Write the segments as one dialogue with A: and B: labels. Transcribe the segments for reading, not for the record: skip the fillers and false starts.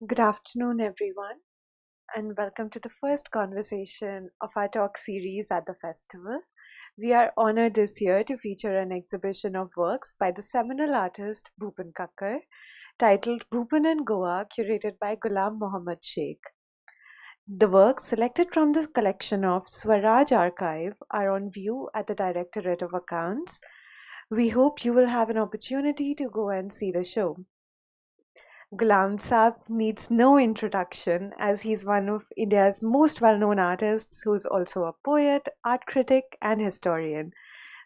A: Good afternoon, everyone, and welcome to the first conversation of our talk series at the festival. We are honored this year to feature an exhibition of works by the seminal artist Bhupen Khakhar, titled Bhupen in Goa, curated by Gulammohammed Sheikh. The works selected from the collection of Swaraj Archive are on view at the Directorate of Accounts. We hope you will have an opportunity to go and see the show. Gulam Saab needs no introduction as he's one of India's most well known artists who's also a poet, art critic, and historian.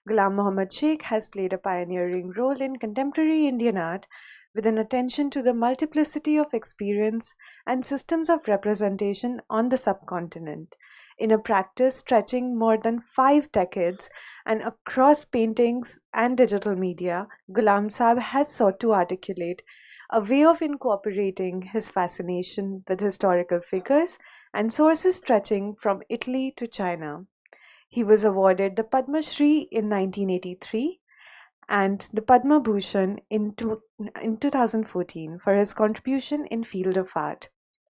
A: Gulammohammed Sheikh has played a pioneering role in contemporary Indian art with an attention to the multiplicity of experience and systems of representation on the subcontinent. In a practice stretching more than 5 decades and across paintings and digital media, Gulam Saab has sought to articulate a way of incorporating his fascination with historical figures and sources stretching from Italy to China. He was awarded the Padma Shri in 1983 and the Padma Bhushan in 2014 for his contribution in field of art.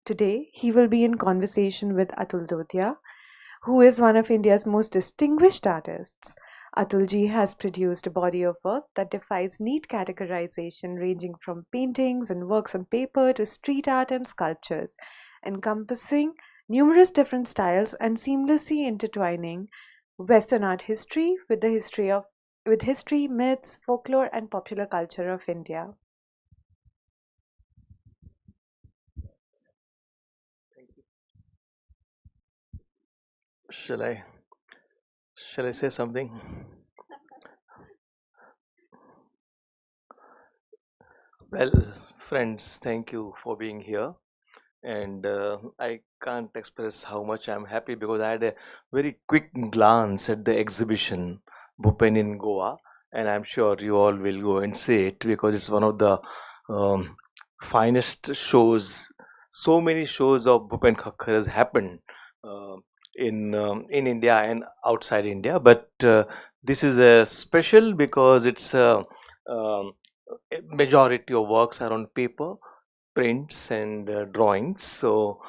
A: Today, he will be in conversation with Atul Dodiya, who is one of India's most distinguished artists. Atulji has produced a body of work that defies neat categorization, ranging from paintings and works on paper to street art and sculptures, encompassing numerous different styles and seamlessly intertwining Western art history with history, myths, folklore, and popular culture of India.
B: Thank you. Shall I shall I say something? Well, friends, thank you for being here. And I can't express how much I'm happy because I had a very quick glance at the exhibition Bhupen in Goa, and I'm sure you all will go and see it because it's one of the um, finest shows. So many shows of Bhupen Khakhar has happened uh, in India and outside India, but this is a special because it's um, a majority of works are on paper, prints, and drawings. So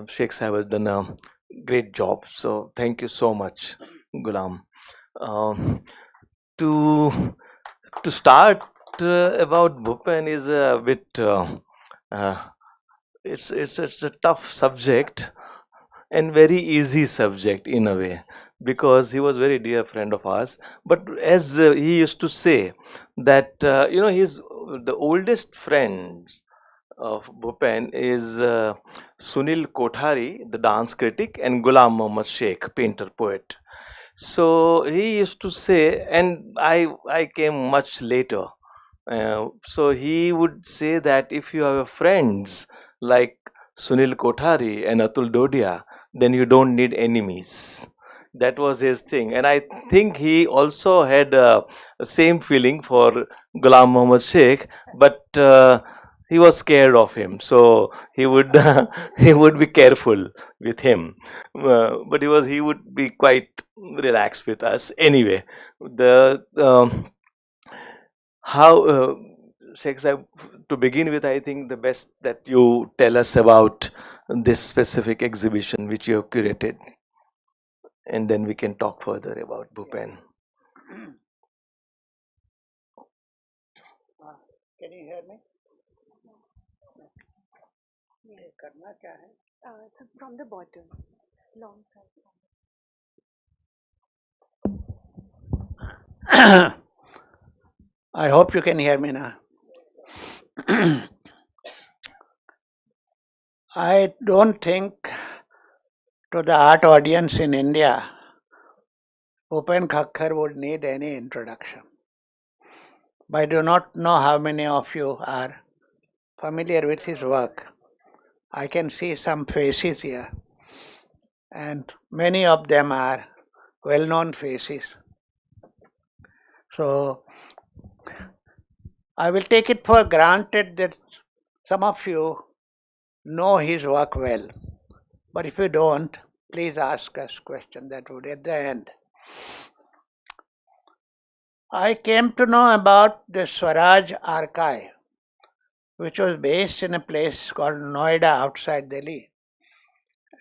B: Sheikh Sahib has done a great job. So thank you so much, Gulam. Um, to to start about Bhupen is a bit. Uh, it's a tough subject and very easy subject in a way because he was very dear friend of ours, but as he used to say that he's the oldest friend of Bhupen is Sunil Kothari, the dance critic, and Gulam Mohammad Sheikh, painter poet. So he used to say, and I came much later. So he would say that if you have friends like Sunil Kothari and Atul Dodiya, then you don't need enemies. That was his thing, and I think he also had same feeling for Ghulam Muhammad Sheikh, but he was scared of him, so he would he would be careful with him. But he would be quite relaxed with us anyway. The how Sheikh Saib, to begin with, I think the best that you tell us about this specific exhibition which you have curated, and then we can talk further about Bhupen.
C: Can you hear me? करना क्या है?
A: It's from the bottom, long side.
C: I hope you can hear me now. I don't think to the art audience in India, Bhupen Khakhar would need any introduction. But I do not know how many of you are familiar with his work. I can see some faces here, and many of them are well-known faces. So I will take it for granted that some of you know his work well. But if you don't, please ask us questions that would at the end. I came to know about the Swaraj archive which was based in a place called Noida outside Delhi.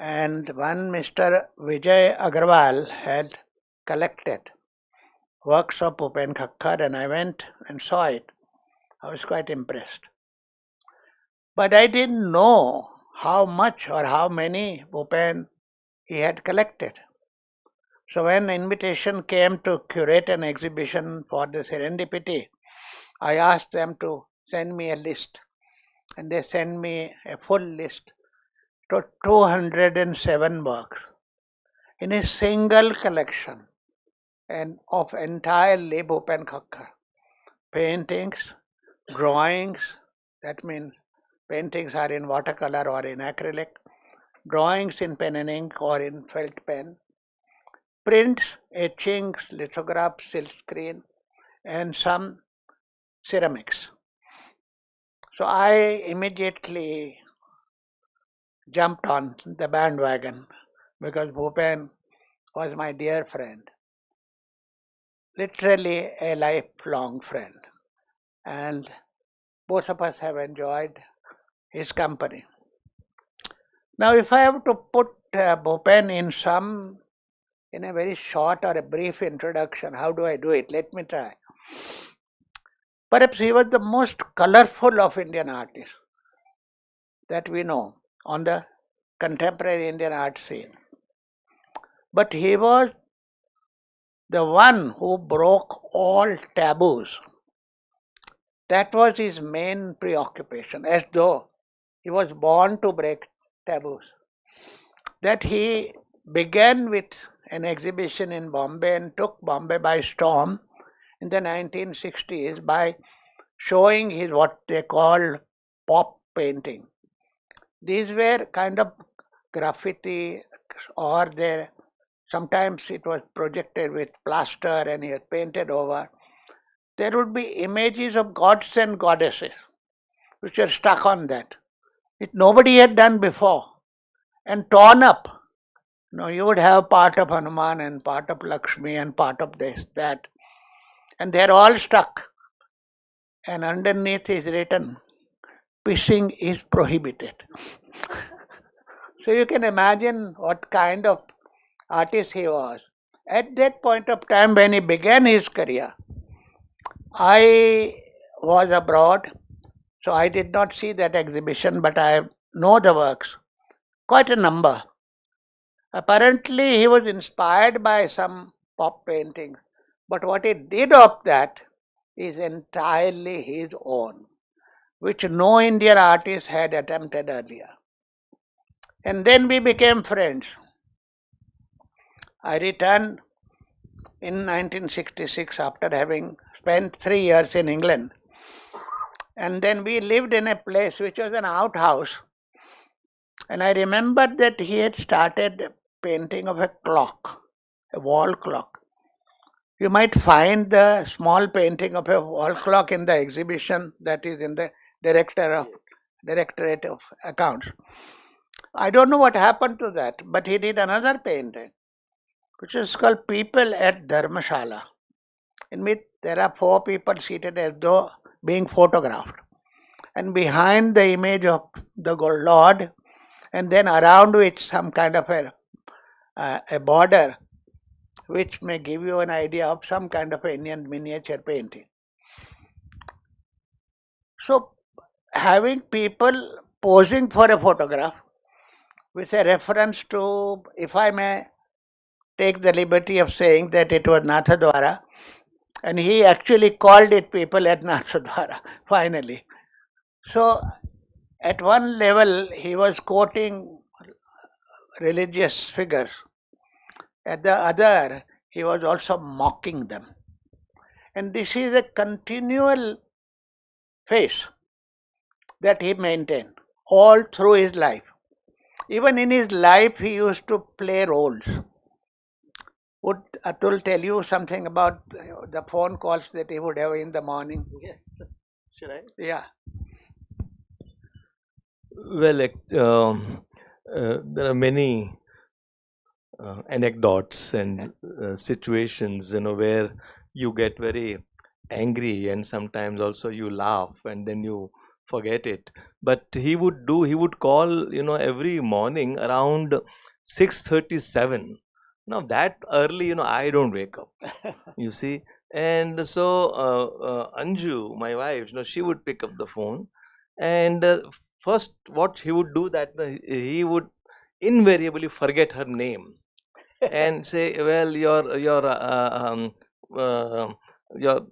C: And one Mr. Vijay Agarwal had collected works of Bhupen Khakhar, and I went and saw it. I was quite impressed. But I didn't know how much or how many Bhupen he had collected. So when invitation came to curate an exhibition for the serendipity, I asked them to send me a list, and they sent me a full list to 207 works in a single collection and of entirely Bhupen Khakhar. Paintings, drawings, that means paintings are in watercolor or in acrylic, drawings in pen and ink or in felt pen, prints, etchings, lithographs, silk screen, and some ceramics. So I immediately jumped on the bandwagon because Bhupen was my dear friend, literally a lifelong friend, and both of us have enjoyed his company. Now, if I have to put Bhupen in a very short or a brief introduction, how do I do it? Let me try. Perhaps he was the most colorful of Indian artists that we know on the contemporary Indian art scene. But he was the one who broke all taboos. That was his main preoccupation, as though he was born to break taboos. That he began with an exhibition in Bombay and took Bombay by storm in the 1960s by showing his what they called pop painting. These were kind of graffiti, or sometimes it was projected with plaster and he had painted over. There would be images of gods and goddesses which were stuck on that. Nobody had done before, and torn up. You would have part of Hanuman and part of Lakshmi and part of this, that, and they're all stuck. And underneath is written, "Pissing is prohibited." So you can imagine what kind of artist he was. At that point of time when he began his career, I was abroad, so I did not see that exhibition, but I know the works, quite a number. Apparently he was inspired by some pop paintings, but what he did of that is entirely his own, which no Indian artist had attempted earlier. And then we became friends. I returned in 1966 after having spent 3 years in England. And then we lived in a place which was an outhouse. And I remembered that he had started painting of a clock, a wall clock. You might find the small painting of a wall clock in the exhibition that is in the Directorate of Accounts. I don't know what happened to that, but he did another painting, which is called People at Dharmashala, in which there are 4 people seated as though being photographed. And behind the image of the Lord, and then around which some kind of a border, which may give you an idea of some kind of an Indian miniature painting. So, having people posing for a photograph with a reference to, if I may take the liberty of saying that it was Nathadwara, and he actually called it People at Nathadwara, finally. So, at one level, he was quoting religious figures. At the other, he was also mocking them. And this is a continual phase that he maintained all through his life. Even in his life, he used to play roles. Would Atul tell you something about the phone calls that he would have in the morning?
B: Yes. Should I?
C: Yeah.
B: Well, there are many anecdotes and situations, where you get very angry and sometimes also you laugh, and then you forget it. But he would call, every morning around 6:37. Now that early, I don't wake up, you see. And so Anju, my wife, she would pick up the phone, and first what he would do, that he would invariably forget her name and say, well, uh,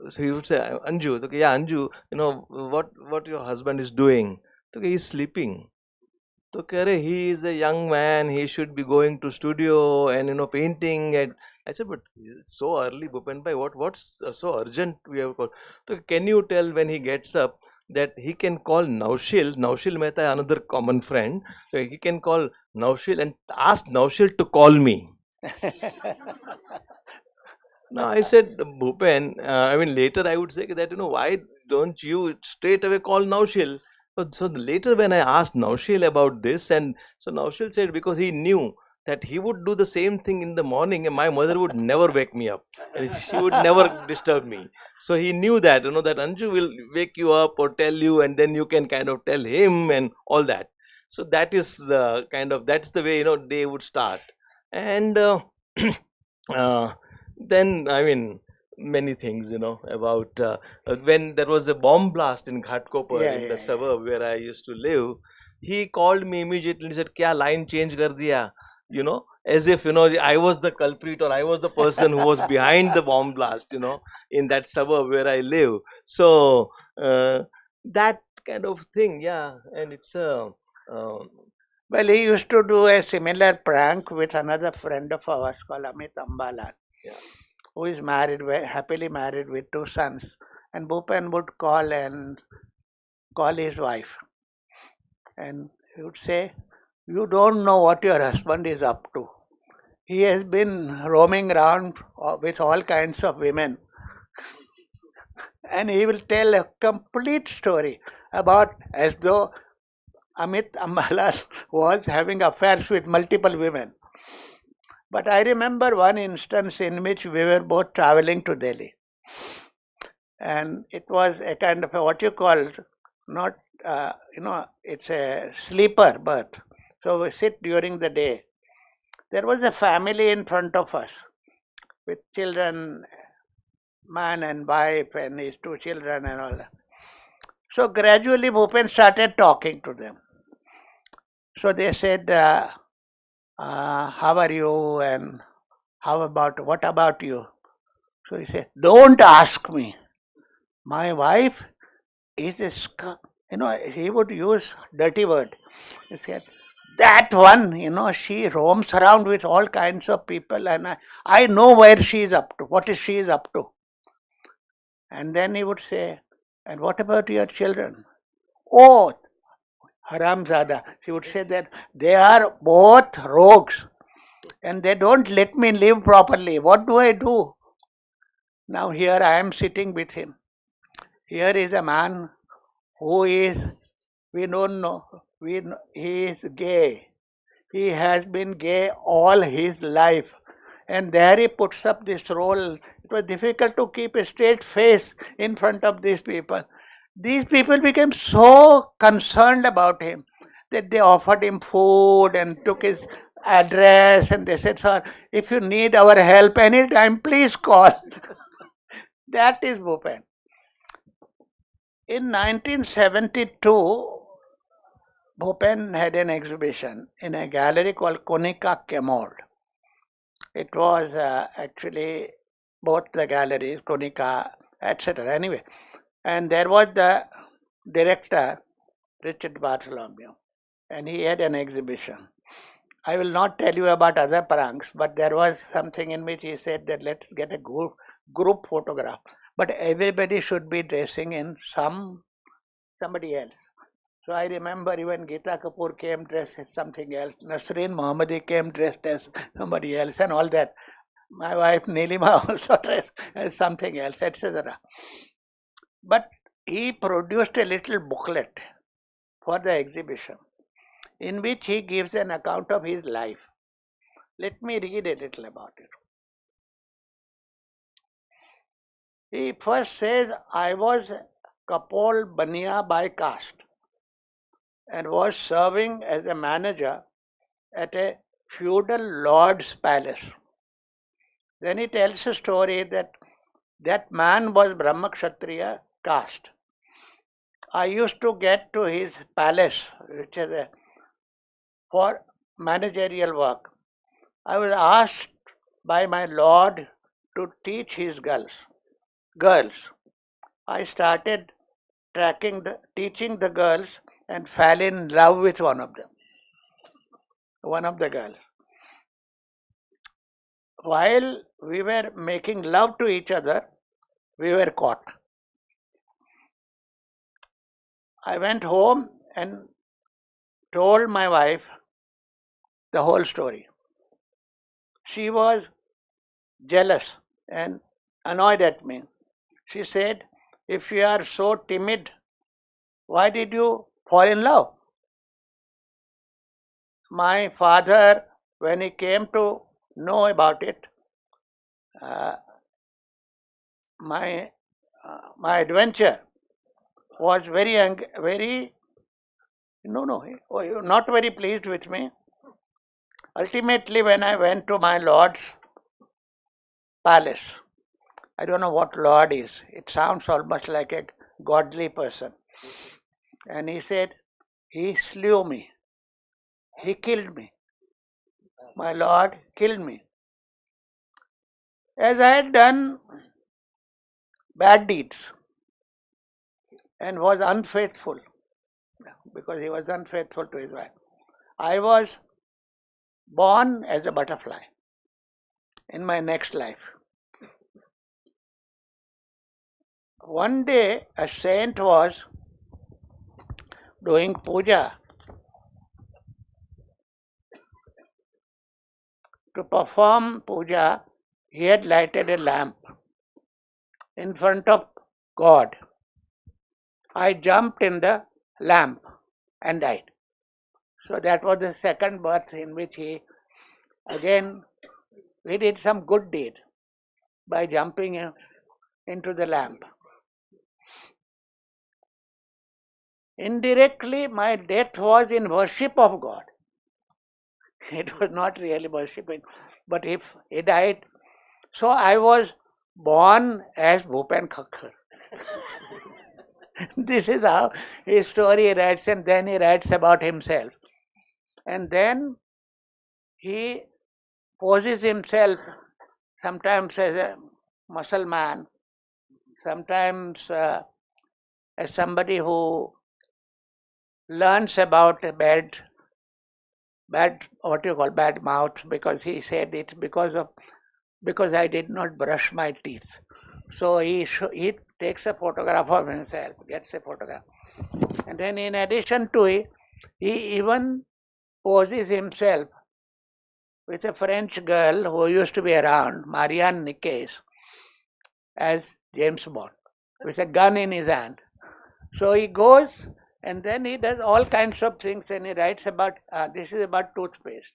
B: so he would say, Anju. Okay, yeah, Anju, what your husband is doing. Okay, he's sleeping. So Kare, he is a young man, he should be going to studio and painting. And I said, but it's so early, Bhupen bhai, what's so urgent we have called? So can you tell when he gets up that he can call Naushil Mehta, another common friend. So he can call Naushil and ask Naushil to call me. Now I said, Bhupen, I mean, later I would say that, why don't you straight away call Naushil? So later when I asked Naushil about this, and so Naushil said because he knew that he would do the same thing in the morning and my mother would never wake me up and she would never disturb me. So he knew that, that Anju will wake you up or tell you, and then you can kind of tell him and all that. So that is that's the way, they would start. And uh, then, I mean, many things, about when there was a bomb blast in Ghatkopar,
C: Yeah,
B: in
C: yeah,
B: the
C: yeah.
B: suburb where I used to live. He called me immediately and said, kya line change kar diya, as if, I was the culprit or I was the person who was behind the bomb blast, in that suburb where I live. So that kind of thing, yeah. And it's um,
C: Well, he used to do a similar prank with another friend of ours called Amit Ambala,
B: yeah.
C: who is married, happily married with two sons. And Bhupen would call his wife, and he would say, "You don't know what your husband is up to. He has been roaming around with all kinds of women." And he will tell a complete story about as though Amit Ambala was having affairs with multiple women. But I remember one instance in which we were both traveling to Delhi. And it was a kind of what you call, not, it's a sleeper berth. So we sit during the day. There was a family in front of us with children, man and wife, and his two children, and all that. So gradually, Bhupen started talking to them. So they said, "How are you? And what about you?" So he said, "Don't ask me. My wife is a he would use dirty word. He said, that one, she roams around with all kinds of people, and I know where she is up to, what is she is up to." And then he would say, "And what about your children?" "Oh, Haramzada." She would say that they are both rogues and they don't let me live properly. What do I do? Now here I am sitting with him. Here is a man who is, we don't know, he is gay. He has been gay all his life. And there he puts up this role. It was difficult to keep a straight face in front of these people. These people became so concerned about him that they offered him food and took his address, and they said, "Sir, if you need our help anytime, please call." That is Bhupen. In 1972, Bhupen had an exhibition in a gallery called Konica Kemod. It was actually both the galleries, Konica, etc. Anyway, and there was the director, Richard Bartholomew, and he had an exhibition. I will not tell you about other pranks, but there was something in which he said that let's get a group photograph, but everybody should be dressing in somebody else. So I remember even Geeta Kapoor came dressed as something else, Nasreen Mohammadi came dressed as somebody else, and all that. My wife Nilima also dressed as something else, etc. But he produced a little booklet for the exhibition in which he gives an account of his life. Let me read a little about it. He first says, "I was Kapol Bania by caste." and was serving as a manager at a feudal lord's palace. Then he tells a story that that man was Brahma Kshatriya caste. I used to get to his palace, which is for managerial work. I was asked by my lord to teach his girls. I started teaching the girls and fell in love with one of the girls. While we were making love to each other, we were caught. I went home and told my wife the whole story. She was jealous and annoyed at me. She said, "If you are so timid, why did you fall in love?" My father, when he came to know about it, uh, my my adventure was very not very pleased with me. Ultimately, when I went to my lord's palace, I don't know what lord is. It sounds almost like a godly person. And he said, he slew me. He killed me. My lord killed me. As I had done bad deeds and was unfaithful, because he was unfaithful to his wife. I was born as a butterfly in my next life. One day, a saint was doing puja. To perform puja, he had lighted a lamp in front of God. I jumped in the lamp and died. So that was the second birth in which he did some good deed by jumping into the lamp. Indirectly, my death was in worship of God. It was not really worshipping, but if he died, so I was born as Bhupen Khakhar. This is how his story writes, and then he writes about himself. And then he poses himself sometimes as a muscle man, sometimes as somebody who learns about a bad bad mouth, because he said it because I did not brush my teeth. So he takes a photograph of himself, gets a photograph, and then in addition to it, he even poses himself with a French girl who used to be around, Marianne Nicaise, as James Bond, with a gun in his hand. So he goes and then he does all kinds of things, and he writes about, this is about toothpaste.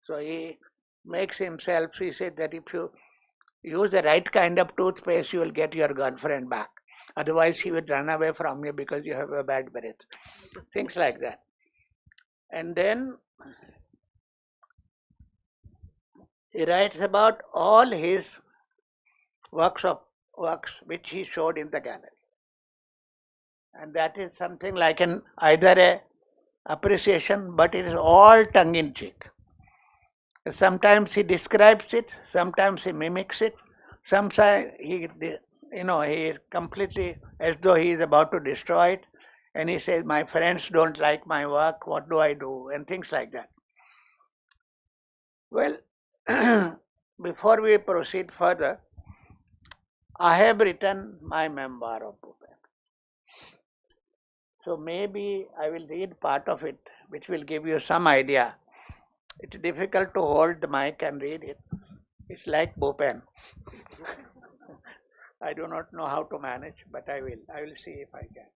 C: So he makes himself, he said that if you use the right kind of toothpaste, you will get your girlfriend back. Otherwise, she would run away from you because you have a bad breath. Things like that. And then he writes about all his works which he showed in the gallery. And that is something like either a appreciation, but it is all tongue in cheek. Sometimes he describes it, sometimes he mimics it, sometimes he completely, as though he is about to destroy it, and he says, "My friends don't like my work, what do I do?" and things like that. Well, before we proceed further, I have written my memoir of Bhupen. So maybe I will read part of it, which will give you some idea. It's difficult to hold the mic and read it. It's like Bhupen. I do not know how to manage, but I will. I will see if I can.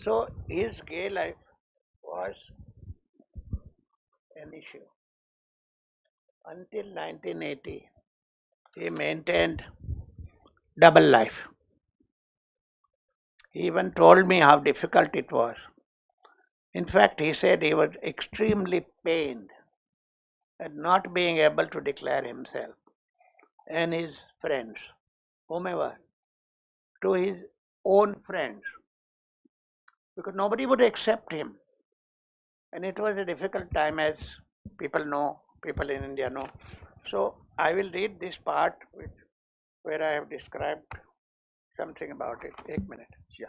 C: So his gay life was an issue. Until 1980, he maintained double life. He even told me how difficult it was. In fact, he said he was extremely pained at not being able to declare himself and his friends, whomever, to his own friends, because nobody would accept him. And it was a difficult time, as people know, people in India know. So I will read this part where I have described something about it. One minute.
B: Yeah.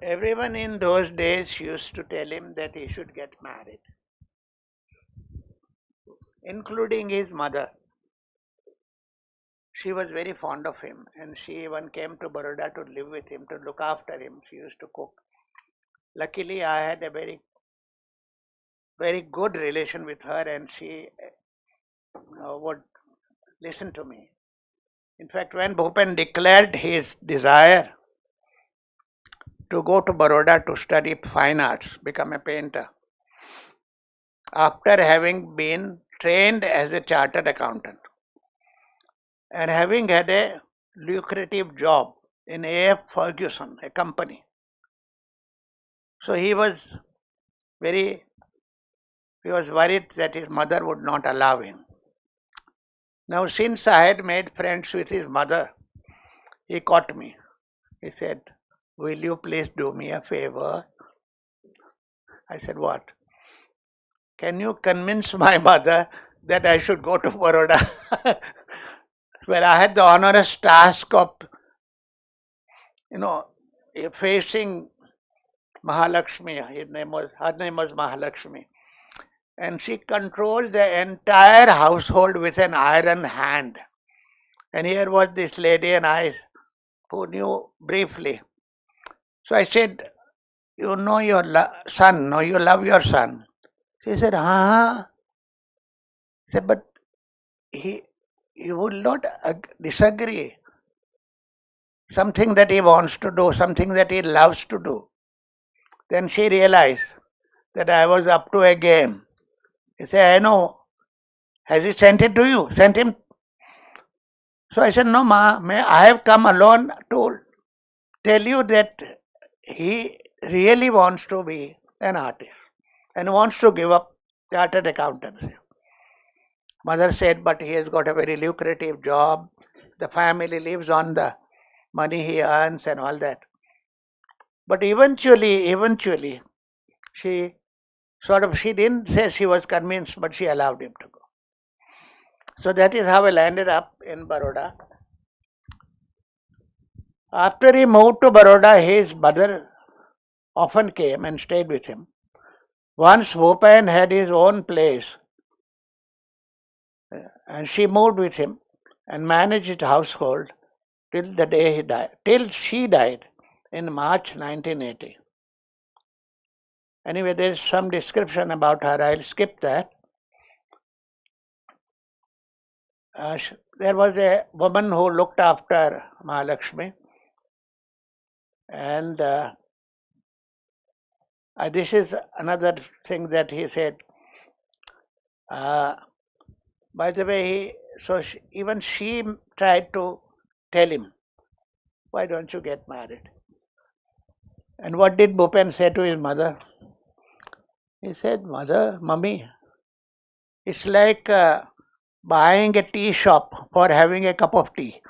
C: Everyone in those days used to tell him that he should get married, including his mother. She was very fond of him, and she even came to Baroda to live with him, to look after him. She used to cook. Luckily, I had a very, very good relation with her, and she would listen to me. In fact, when Bhupen declared his desire to go to Baroda to study fine arts, become a painter, after having been trained as a chartered accountant and having had a lucrative job in A.F. Ferguson, a company. So he was worried that his mother would not allow him. Now, since I had made friends with his mother, he caught me. He said, "Will you please do me a favor?" I said, "What?" "Can you convince my mother that I should go to Baroda?" Well, I had the onerous task of, facing Mahalakshmi. Her name was Mahalakshmi. And she controlled the entire household with an iron hand. And here was this lady and I who knew briefly. So I said, "You know your son, no, you love your son." She said, "Huh?" I said, "But he will not disagree. Something that he wants to do, something that he loves to do." Then she realized that I was up to a game. He said, "I know. Has he sent it to you? Sent him?" So I said, "No, Ma, I have come alone to tell you that he really wants to be an artist and wants to give up chartered accountancy." Mother said, "But he has got a very lucrative job. The family lives on the money he earns and all that." But eventually, she she didn't say she was convinced, but she allowed him to go. So that is how I landed up in Baroda. After he moved to Baroda, his mother often came and stayed with him. Once Bhupen had his own place, and she moved with him and managed his household till the day he died, till she died in March 1980. Anyway, there is some description about her. I'll skip that. There was a woman who looked after Mahalakshmi, and this is another thing that he said. By the way, even she tried to tell him, "Why don't you get married?" And what did Bhupen say to his mother? He said, "Mummy, it's like buying a tea shop for having a cup of tea."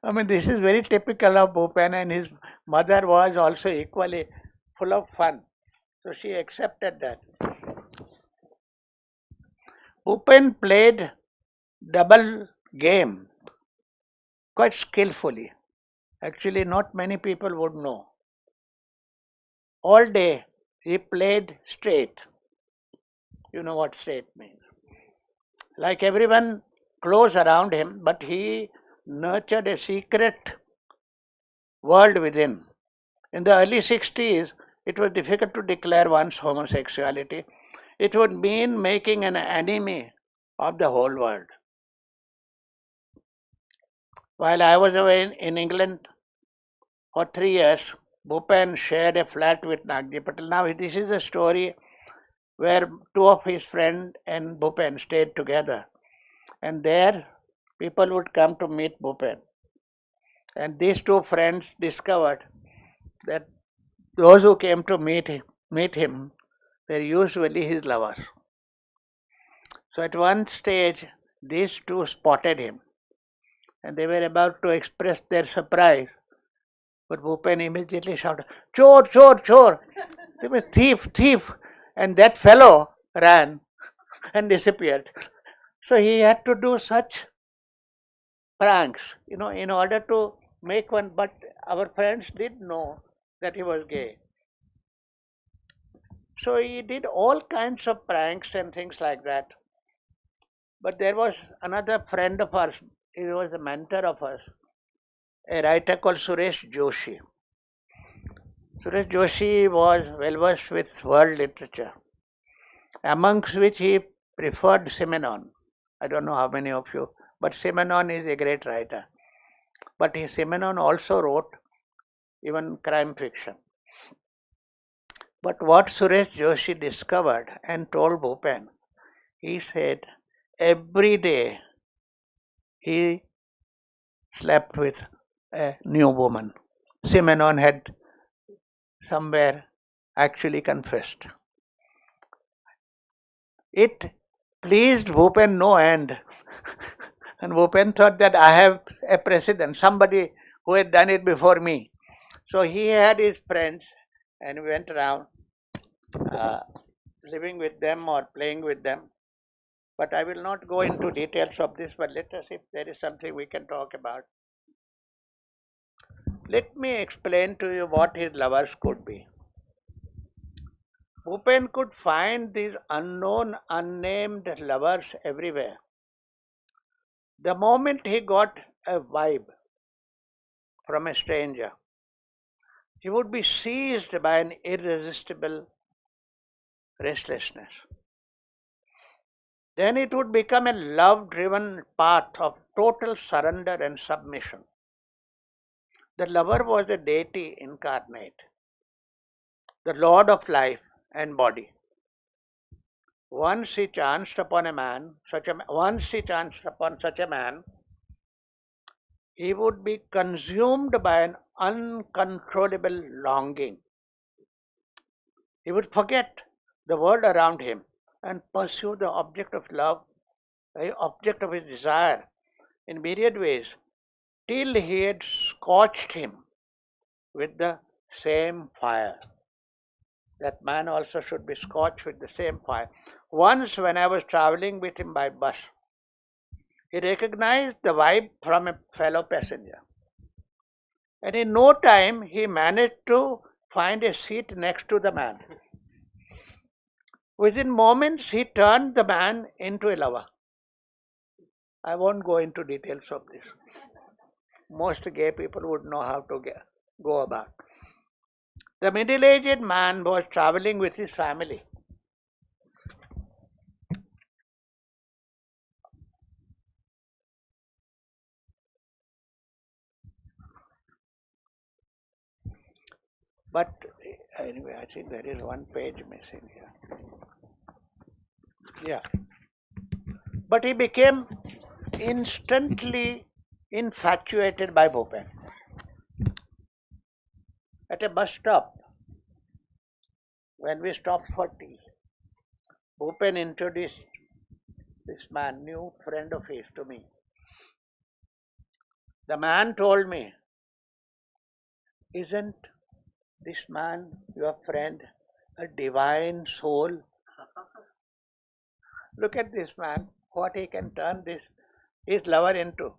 C: I mean, this is very typical of Bhupen, and his mother was also equally full of fun. So she accepted that. Bhupen played double game quite skillfully. Actually, not many people would know. All day he played straight. You know what straight means. like everyone close around him, but he nurtured a secret world within. In the early 60s, it was difficult to declare one's homosexuality. It would mean making an enemy of the whole world. While I was away in England for 3 years, Bhupen shared a flat with Nagji Patel. Now, this is a story where two of his friends and Bhupen stayed together. And there, people would come to meet Bhupen. And these two friends discovered that those who came to meet him were usually his lovers. So at one stage, these two spotted him and they were about to express their surprise. But Bhupen immediately shouted, "Chor, chor, chor!" They were thief, thief. And that fellow ran and disappeared. So he had to do such pranks, in order to make one. But our friends did know that he was gay. So he did all kinds of pranks and things like that. But there was another friend of ours, he was a mentor of us, a writer called Suresh Joshi. Suresh Joshi was well versed with world literature, amongst which he preferred Seminal. I don't know how many of you, but Seminal is a great writer. But Seminal also wrote even crime fiction. But what Suresh Joshi discovered and told Bhupen, he said every day he slept with a new woman. Simenon had somewhere actually confessed. It pleased Bhupen no end. And Bhupen thought that I have a precedent, somebody who had done it before me. So he had his friends and went around living with them or playing with them. But I will not go into details of this, but let us, if there is something we can talk about. Let me explain to you what his lovers could be. Bhupen could find these unknown, unnamed lovers everywhere. The moment he got a vibe from a stranger, he would be seized by an irresistible restlessness. Then it would become a love-driven path of total surrender and submission. The lover was a deity incarnate, the lord of life and body. Once he chanced upon such a man, he would be consumed by an uncontrollable longing. He would forget the world around him and pursue the object of love, the object of his desire, in myriad ways, till he had scorched him with the same fire. That man also should be scorched with the same fire. Once, when I was traveling with him by bus, he recognized the vibe from a fellow passenger. And in no time, he managed to find a seat next to the man. Within moments, he turned the man into a lover. I won't go into details of this. Most gay people would know how to go about. The middle-aged man was traveling with his family. But anyway, I think there is one page missing here. Yeah. But he became instantly infatuated by Bhupen. At a bus stop, when we stopped for tea, Bhupen introduced this man, new friend of his, to me. The man told me, "Isn't this man, your friend, a divine soul? Look at this man, what he can turn his lover into."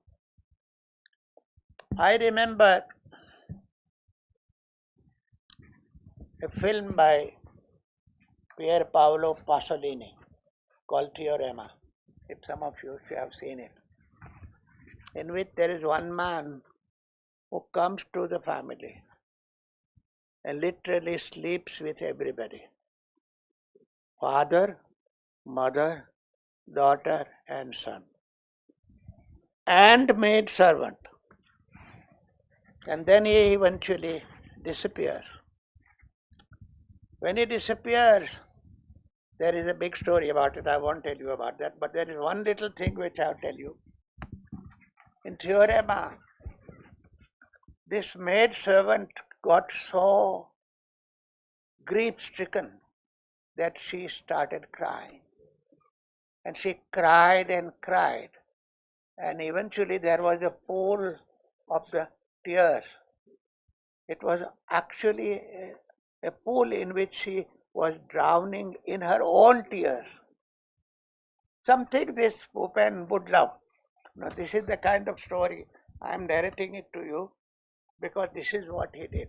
C: I remember a film by Pier Paolo Pasolini called Teorema. if some of you have seen it, in which there is one man who comes to the family and literally sleeps with everybody. Father, mother, daughter and son. And maid servant. And then he eventually disappears. When he disappears, there is a big story about it. I won't tell you about that, but there is one little thing which I'll tell you. In Theorema, this maid servant got so grief-stricken that she started crying. And she cried and cried. And eventually there was a pool of the tears. It was actually a pool in which she was drowning in her own tears. Something this Bhupen would love. Now this is the kind of story I am narrating it to you because this is what he did.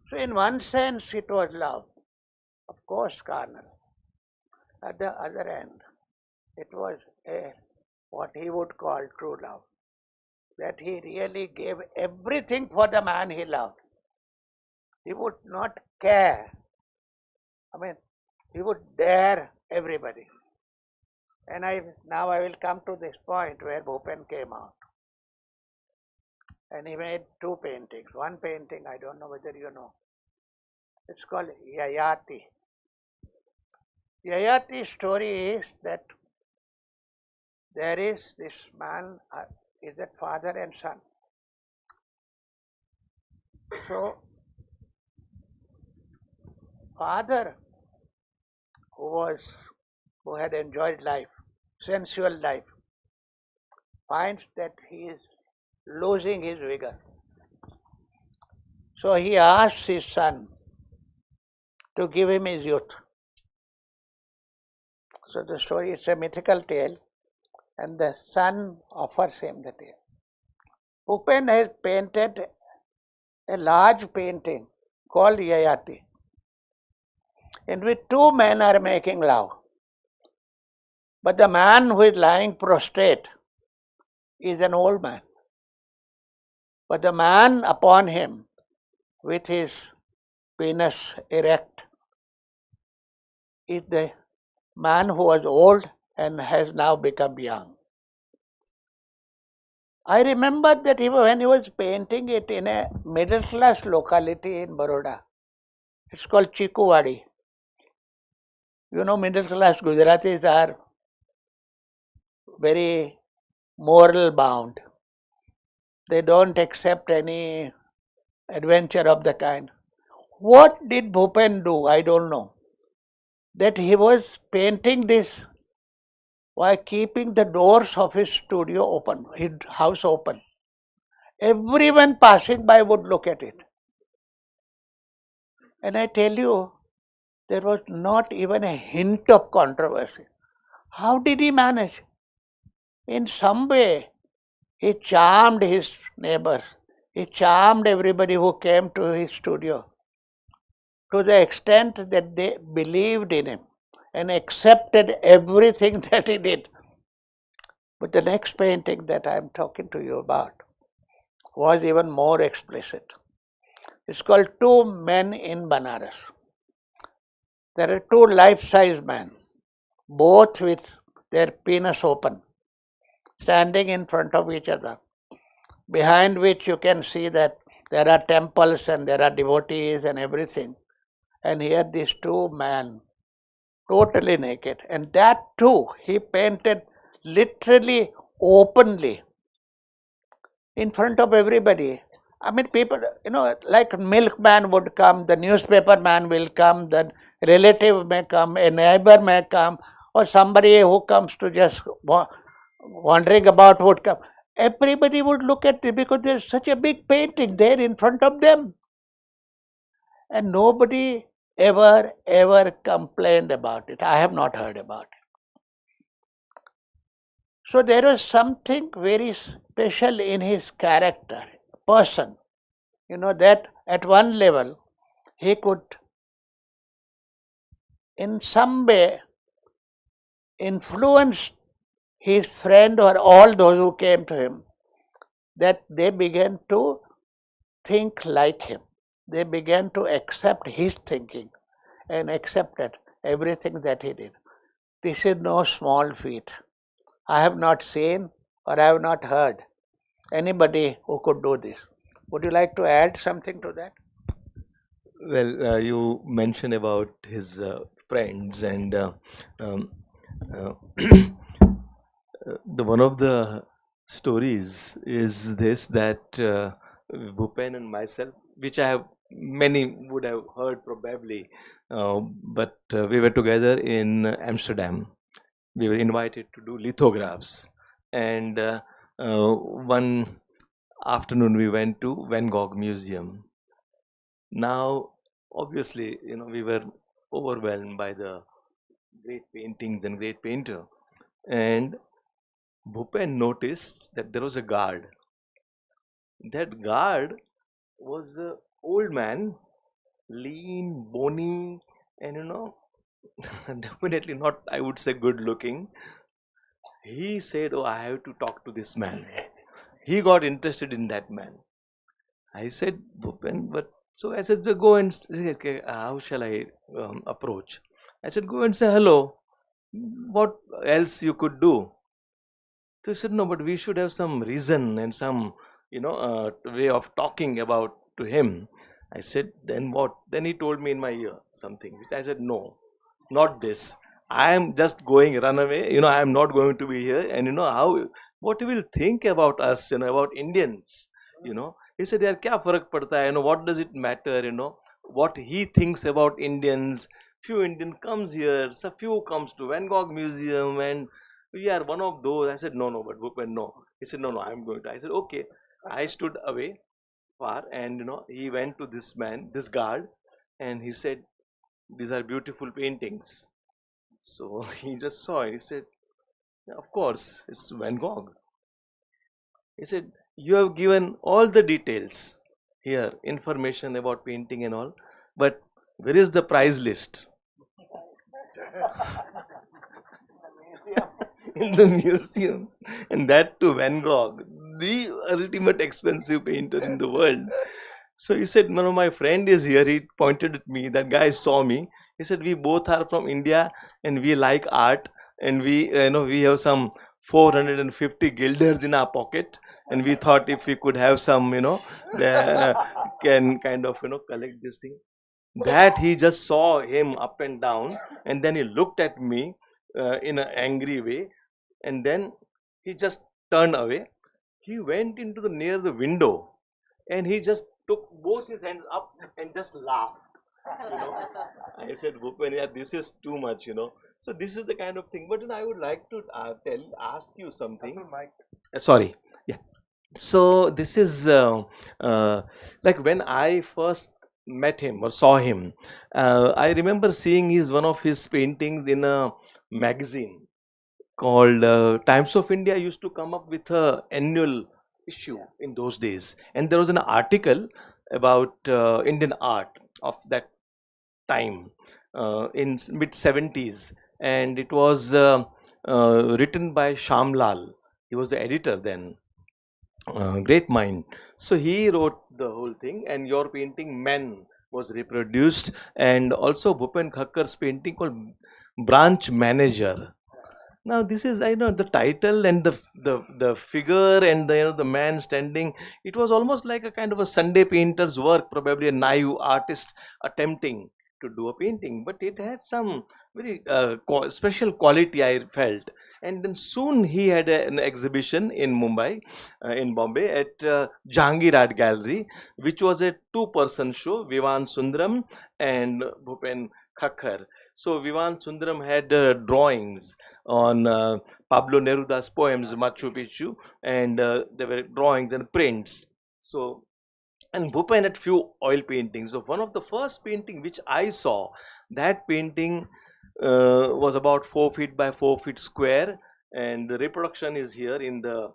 C: So in one sense it was love, of course carnal. At the other end, it was what he would call true love. That he really gave everything for the man he loved. He would not care. He would dare everybody. And now I will come to this point where Bhupen came out. And he made two paintings. One painting, I don't know whether you know. It's called Yayati. Yayati's story is that there is this man, is that father and son. So, father who had enjoyed life, sensual life, finds that he is losing his vigor. So he asks his son to give him his youth. So the story is a mythical tale, and the son offers him the tale. Bhupen has painted a large painting called Yayati, in which two men are making love. But the man who is lying prostrate is an old man. But the man upon him, with his penis erect, is the man who was old and has now become young. I remember that when he was painting it in a middle class locality in Baroda. It's called Chikuwadi. You know, middle class Gujaratis are very moral bound. They don't accept any adventure of the kind. What did Bhupen do? I don't know. That he was painting this while keeping the doors of his studio open, his house open. Everyone passing by would look at it. And I tell you, there was not even a hint of controversy. How did he manage? In some way, he charmed his neighbors. He charmed everybody who came to his studio to the extent that they believed in him and accepted everything that he did. But the next painting that I am talking to you about was even more explicit. It's called Two Men in Banaras. There are two life-size men, both with their penis open, standing in front of each other, behind which you can see that there are temples and there are devotees and everything. And here these two men, totally naked. And that too, he painted literally openly in front of everybody. People, like milkman would come, the newspaper man will come, the relative may come, a neighbor may come, or somebody who comes to just wondering about would come. Everybody would look at it because there's such a big painting there in front of them. And nobody ever complained about it. I have not heard about it. So there was something very special in his character, person. That at one level he could in some way influenced his friend or all those who came to him, that they began to think like him. They began to accept his thinking and accepted everything that he did. This is no small feat. I have not seen or I have not heard anybody who could do this. Would you like to add something to that?
B: Well, you mentioned about his friends, and um, uh, the one of the stories is this, that Bhupen and myself, which I have many would have heard probably, but we were together in Amsterdam. We were invited to do lithographs, and one afternoon we went to Van Gogh Museum. Now, obviously, we were overwhelmed by the great paintings and great painter. And Bhupen noticed that there was a guard. That guard was an old man, lean, bony, and definitely not, I would say, good looking. He said, "Oh, I have to talk to this man." He got interested in that man. I said, "Bhupen, but," so I said, "So go and okay, how shall I approach?" I said, "Go and say hello. What else you could do?" So he said, "No, but we should have some reason and some, way of talking about to him." I said, "Then what?" Then he told me in my ear something, which I said, "No, not this. I am just going, run away. I am not going to be here. And what he will think about us, about Indians, He said, "Yaar, kya farak padta hai? What does it matter, what he thinks about Indians? Few Indian comes here, so few comes to Van Gogh Museum, and we are one of those." I said, "No, no, but Bhupen, no." He said, "No, no, I'm going to." I said, "Okay." I stood away far, and he went to this man, this guard, and he said, "These are beautiful paintings." So he just saw it. He said, "Yeah, of course, it's Van Gogh." He said, "You have given all the details here, information about painting and all, but where is the price list?" In the museum, and that to Van Gogh, the ultimate expensive painter in the world. So he said, "No, no, my friend is here." He pointed at me. That guy saw me. He said, "We both are from India, and we like art, and we have some 450 guilders in our pocket, and we thought if we could have some, can kind of collect this thing." That he just saw him up and down, and then he looked at me in an angry way, and then he just turned away. He went into the near the window, and he just took both his hands up and just laughed. You know, I said, "Bhupen, yeah, this is too much. So this is the kind of thing. But I would like to ask you something. Sorry, yeah. So this is uh, like when I first met him or saw him. I remember seeing one of his paintings in a magazine called Times of India. Used to come up with a annual issue in those days, and there was an article about Indian art of that time in mid 70s, and it was written by Shamlal. He was the editor then. Great mind. So he wrote the whole thing, and your painting "Men" was reproduced, and also Bhupen Khakkar's painting called "Branch Manager." Now this is, I know, the title and the figure and the man standing. It was almost like a kind of a Sunday painter's work, probably a naive artist attempting to do a painting, but it had some very special quality, I felt. And then soon he had an exhibition in Mumbai, in Bombay, at Jahangir Art Gallery, which was a two-person show, Vivan Sundaram and Bhupen Khakhar. So Vivan Sundaram had drawings on Pablo Neruda's poems Machu Picchu, and there were drawings and prints. So, and Bhupen had few oil paintings. So one of the first painting which I saw, that painting was about 4 feet by 4 feet square, and the reproduction is here in the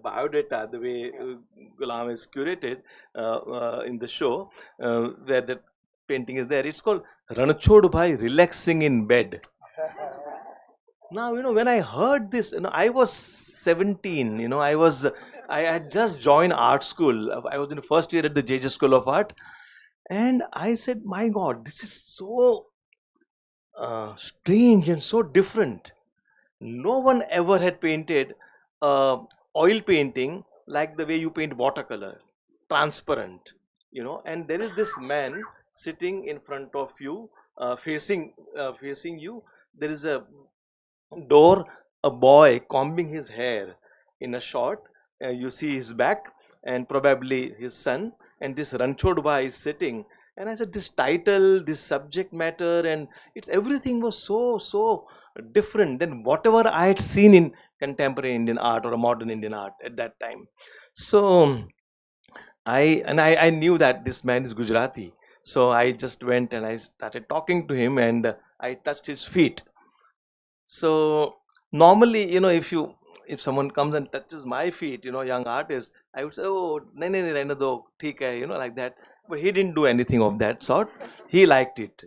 B: biodata, the way Gulam is curated in the show, where the painting is there. It's called "Ranchod Bhai Relaxing in Bed." Now, when I heard this, I was 17, I had just joined art school. I was in the first year at the JJ School of Art. And I said, my God, this is so strange and so different. No one ever had painted oil painting like the way you paint watercolor, transparent, and there is this man sitting in front of you, facing you. There is a door, a boy combing his hair in a shot. You see his back and probably his son, and this Ranchod Bhai is sitting. And I said, this title, this subject matter, and everything was so different than whatever I had seen in contemporary Indian art or a modern Indian art at that time. So I knew that this man is Gujarati. So I just went and I started talking to him, and I touched his feet. So normally, if someone comes and touches my feet, young artist, I would say, oh, nahi, rehne do, theek hai, like that. But he didn't do anything of that sort. He liked it.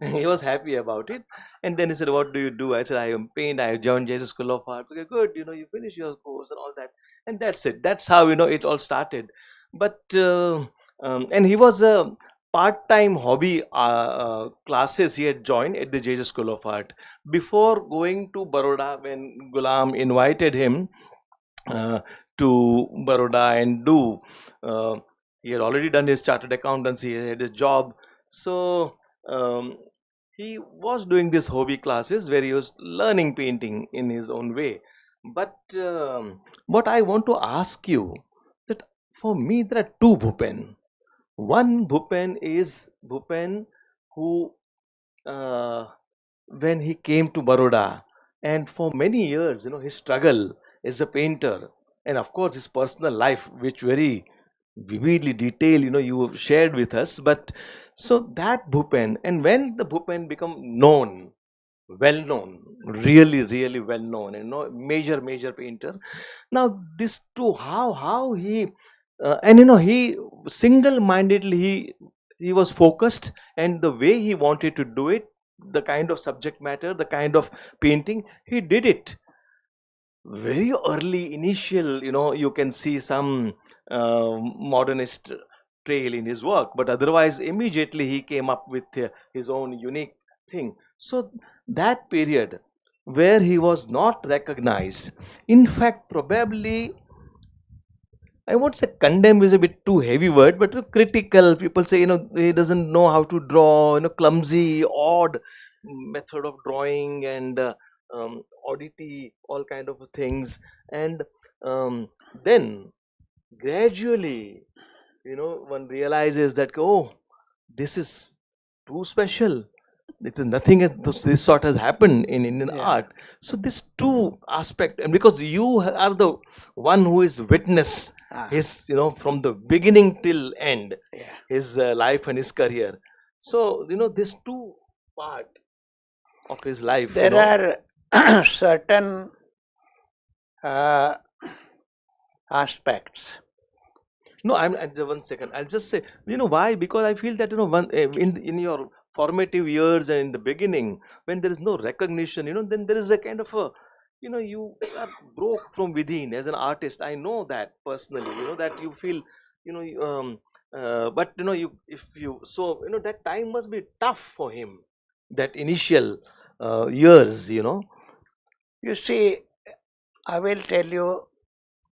B: He was happy about it. And then he said, what do you do? I said, I am paint. I joined Jesus School of Arts. Okay, good. You finish your course and all that. And that's it. That's how, it all started. But, and he was a part-time hobby classes he had joined at the JJ School of Art before going to Baroda. When Gulam invited him to Baroda and do, he had already done his chartered accountancy, he had his job. So he was doing these hobby classes where he was learning painting in his own way. But what I want to ask you, that for me there are two Bhupen. One Bhupen is Bhupen who, when he came to Baroda, and for many years, his struggle as a painter, and of course his personal life, which very vividly detailed, you shared with us. But so that Bhupen, and when the Bhupen become known, well known, really well known, and major painter. Now this too, how he and he single-mindedly, he was focused, and the way he wanted to do it, the kind of subject matter, the kind of painting, he did it very early. Initial, you can see some modernist trail in his work, but otherwise immediately he came up with his own unique thing. So that period where he was not recognized, in fact, probably, I won't say condemn is a bit too heavy word, but critical. People say, he doesn't know how to draw, clumsy, odd method of drawing, and oddity, all kind of things. And then gradually, one realizes that, oh, this is too special. It is nothing as this sort has happened in Indian art. So this two aspect, and because you are the one who is witness his, from the beginning till end, his life and his career. So this two part of his life.
C: There are certain aspects.
B: No, I'm at 1 second. I'll just say, why? Because I feel that one in your formative years and in the beginning, when there is no recognition, then there is a kind of a, you are broke from within as an artist. I know that personally. That you feel, but if you, so that time must be tough for him. That initial years.
C: You see, I will tell you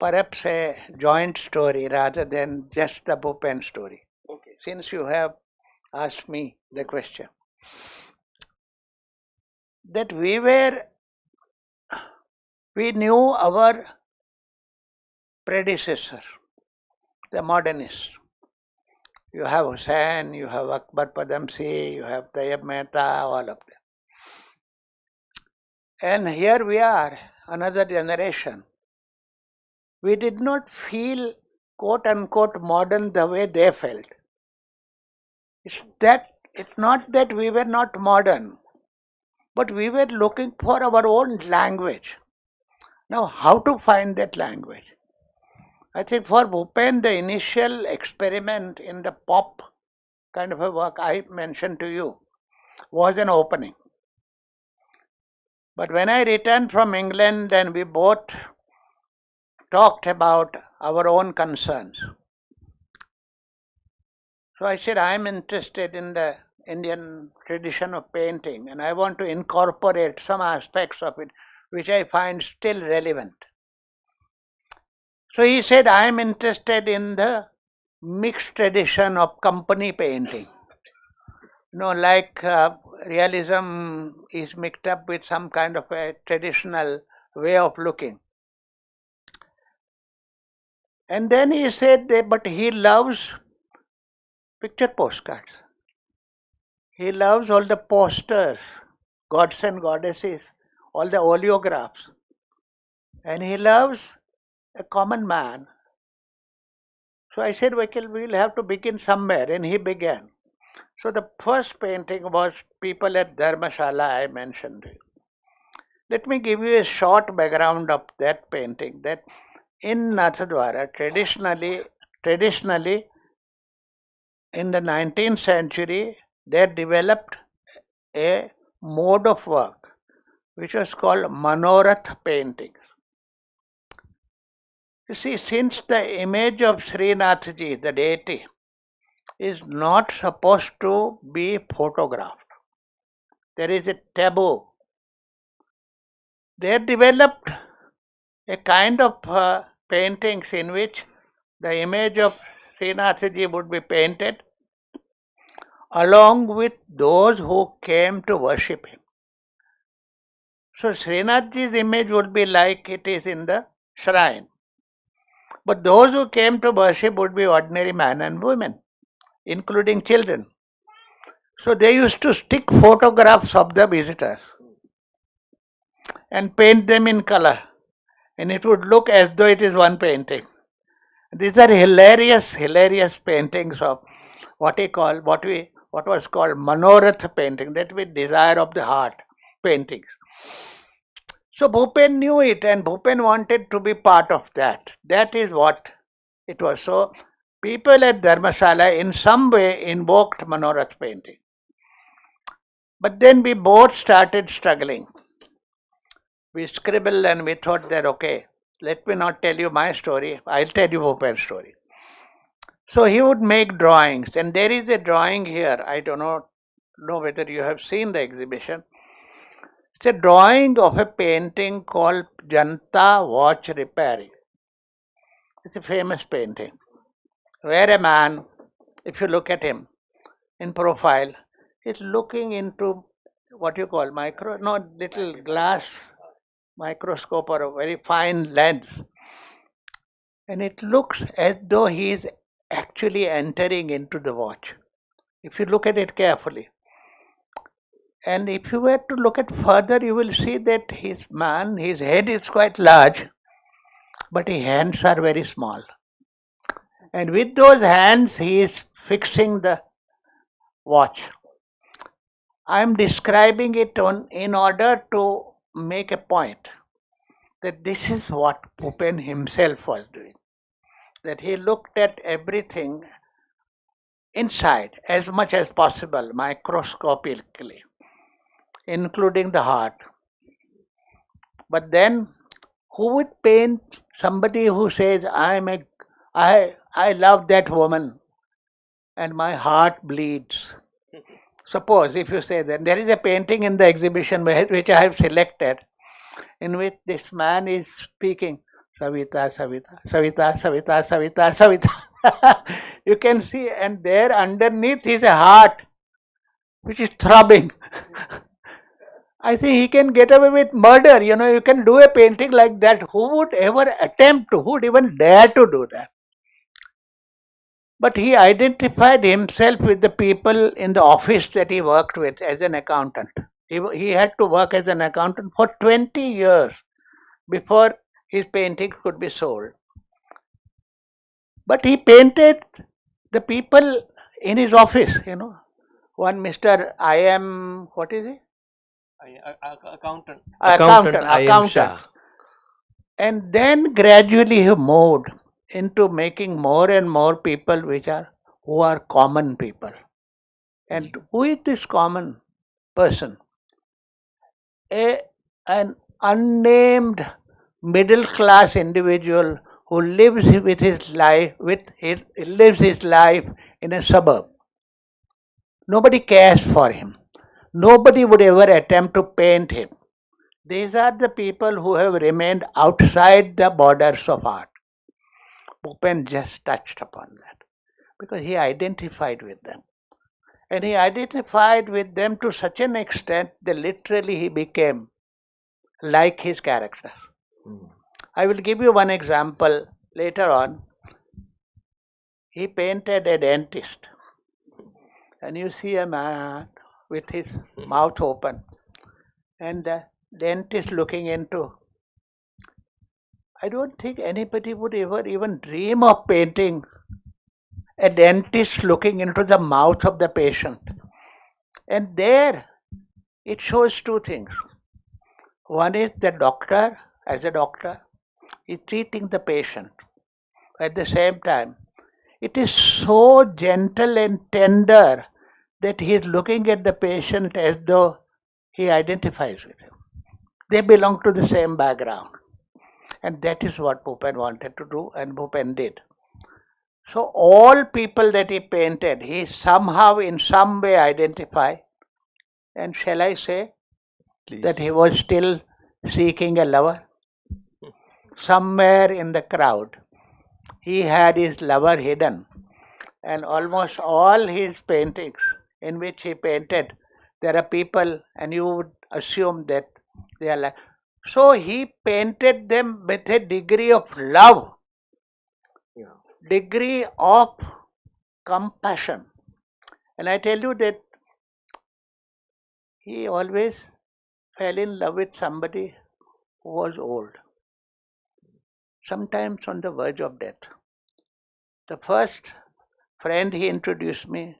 C: perhaps a joint story rather than just the Bhupen story.
B: Okay.
C: Since you have asked me the question, that we knew our predecessor, the modernists. You have Hussain, you have Akbar Padamsi, you have Tayyab Mehta, all of them. And here we are, another generation. We did not feel quote unquote modern the way they felt. It's not that we were not modern, but we were looking for our own language. Now, how to find that language? I think for Bhupen, the initial experiment in the pop kind of a work I mentioned to you was an opening. But when I returned from England, then we both talked about our own concerns. So I said, I am interested in the Indian tradition of painting and I want to incorporate some aspects of it which I find still relevant. So he said, I am interested in the mixed tradition of company painting. Like realism is mixed up with some kind of a traditional way of looking. And then he said that, but he loves picture postcards. He loves all the posters, gods and goddesses, all the oleographs. And he loves a common man. So I said, we'll have to begin somewhere. And he began. So the first painting was People at Dharmashala, I mentioned. Let me give you a short background of that painting. That in Nathadwara, traditionally, in the 19th century, they developed a mode of work which was called Manorath paintings. You see, since the image of Srinathji, the deity, is not supposed to be photographed, there is a taboo. They developed a kind of paintings in which the image of Srinathji would be painted along with those who came to worship him. So Srinathji's image would be like it is in the shrine. But those who came to worship would be ordinary men and women, including children. So they used to stick photographs of the visitors and paint them in color. And it would look as though it is one painting. These are hilarious paintings of what was called Manorath painting, that with desire of the heart paintings. So Bhupen knew it and Bhupen wanted to be part of that. That is what it was. So People at Dharmashala in some way invoked Manorath painting. But then we both started struggling. We scribbled and we thought that, okay, let me not tell you my story, I'll tell you Bhupen's story. So he would make drawings, and there is a drawing here. I do not know whether you have seen the exhibition. It's a drawing of a painting called Janta Watch Repairing. It's a famous painting where a man, if you look at him in profile, is looking into what you call little glass microscope or a very fine lens. And it looks as though he is actually entering into the watch, if you look at it carefully. And if you were to look at further, you will see that his head is quite large, but his hands are very small. And with those hands, he is fixing the watch. I am describing it in order to make a point that this is what Bhupen himself was doing. That he looked at everything inside as much as possible, microscopically, including the heart. But then, who would paint somebody who says, I love that woman and my heart bleeds? Suppose if you say that, there is a painting in the exhibition which I have selected, in which this man is speaking, Savita, Savita, Savita, Savita, Savita, Savita. You can see, and there underneath is a heart which is throbbing. I think he can get away with murder. You can do a painting like that. Who would ever attempt to? Who would even dare to do that? But he identified himself with the people in the office that he worked with as an accountant. He had to work as an accountant for 20 years before his paintings could be sold. But he painted the people in his office, One Mr. what is he?
B: Accountant.
C: Accountant. And then gradually he moved into making more and more people who are common people. And who is this common person? A an unnamed middle class individual who lives his life in a suburb. Nobody cares for him. Nobody would ever attempt to paint him. These are the people who have remained outside the borders of art. Bhupen just touched upon that because he identified with them. And he identified with them to such an extent that literally he became like his character. I will give you one example later on. He painted a dentist, and you see a man with his mouth open, and the dentist looking into. I don't think anybody would ever even dream of painting a dentist looking into the mouth of the patient. And there it shows two things. One is the doctor, as a doctor, is treating the patient. At the same time, it is so gentle and tender that he is looking at the patient as though he identifies with him. They belong to the same background. And that is what Bhupen wanted to do, and Bhupen did. So all people that he painted, he somehow in some way identified. And shall I say that he was still seeking a lover? Somewhere in the crowd, he had his lover hidden. And almost all his paintings in which he painted, there are people, and you would assume that they are like. So he painted them with a degree of love, degree of compassion. And I tell you that he always fell in love with somebody who was old, sometimes on the verge of death. The first friend he introduced me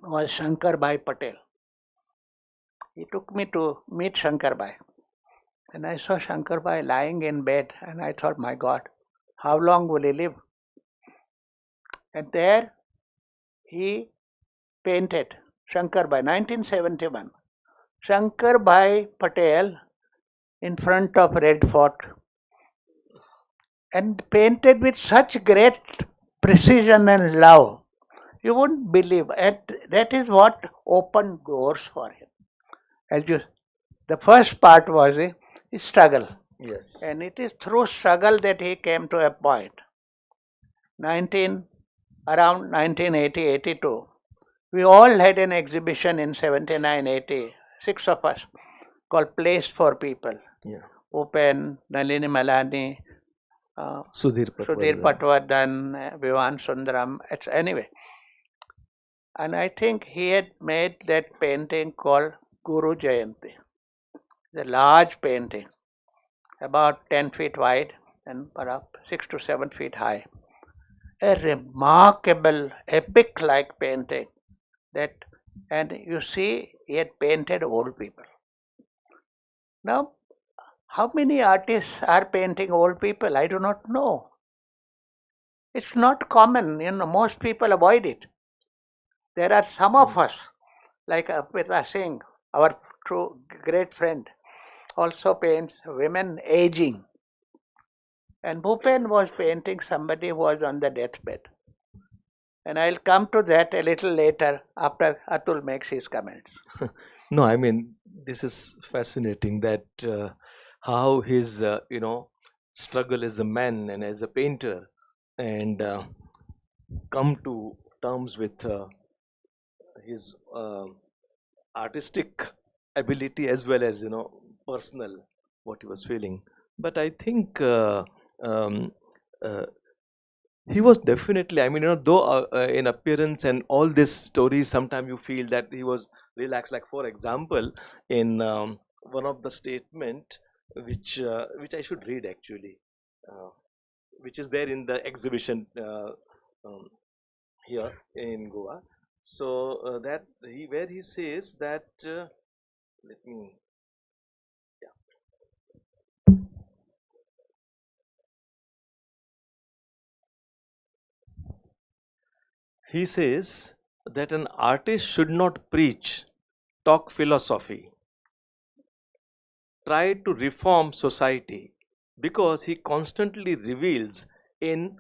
C: was Shankar Bhai Patel. He took me to meet Shankar Bhai. And I saw Shankar Bhai lying in bed, and I thought, my God, how long will he live? And there he painted Shankar Bhai, 1971. Shankar Bhai Patel in front of Red Fort, and painted with such great precision and love. You wouldn't believe. And that is what opened doors for him. The first part was a struggle.
B: Yes.
C: And it is through struggle that he came to a point. Around 1980-82, we all had an exhibition in 79-80, 6 of us, called Place for People.
B: Yeah.
C: Bhupen, Nalini Malani,
B: Sudhir
C: Patwardhan, Vivan Sundaram, anyway. And I think he had made that painting called Guru Jayanti. The large painting, about 10 feet wide and perhaps 6 to 7 feet high. A remarkable, epic-like painting. And you see, he had painted old people. Now, how many artists are painting old people? I do not know. It's not common. Most people avoid it. There are some of us, like Apita Singh, our true great friend, also paints women aging. And Bhupen was painting somebody who was on the deathbed. And I'll come to that a little later after Atul makes his comments.
B: No, I mean, this is fascinating that how his, struggle as a man and as a painter and come to terms with his artistic ability as well as, personal, what he was feeling. But I think um, uh, he was definitely, I mean, though in appearance and all these stories, sometimes you feel that he was relaxed. Like, for example, in one of the statement, which I should read actually, uh, which is there in the exhibition um, here in Goa. So that where he says that, let me, he says that an artist should not preach, talk philosophy. tried to reform society because he constantly reveals in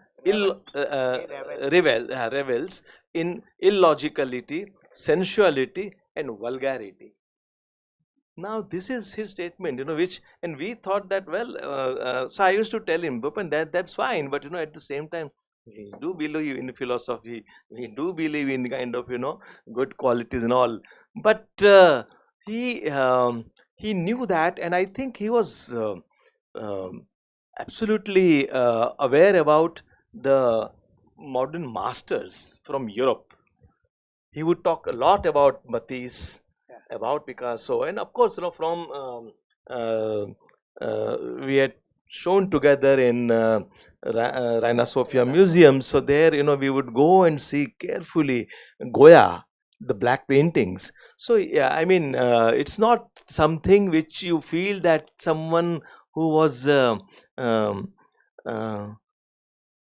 B: revels in illogicality, sensuality, and vulgarity. Now this is his statement, which, and we thought that, well, so I used to tell him, Bhupen, that's fine, but at the same time, we do believe in philosophy, we do believe in kind of good qualities and all, but he he knew that, and I think he was um, absolutely aware about the modern masters from Europe. He would talk a lot about Matisse, about Picasso, and of course, from uh, we had shown together in Reina Sofia Museum. So there, we would go and see carefully Goya, the black paintings. So yeah, I mean, it's not something which you feel that someone who was um, uh,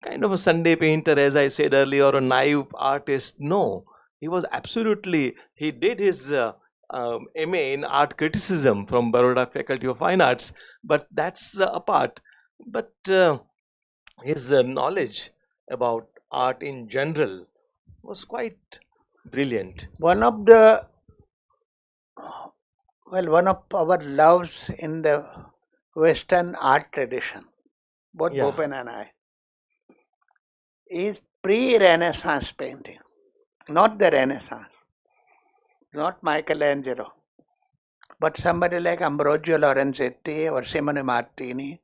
B: kind of a Sunday painter, as I said earlier, or a naive artist. No, he was absolutely, he did his MA in art criticism from Baroda Faculty of Fine Arts, but that's apart. But his knowledge about art in general was quite brilliant.
C: One of our loves in the Western art tradition, both
B: Yeah.
C: Bhupen and I, is pre-Renaissance painting, not the Renaissance, not Michelangelo, but somebody like Ambrogio Lorenzetti or Simone Martini,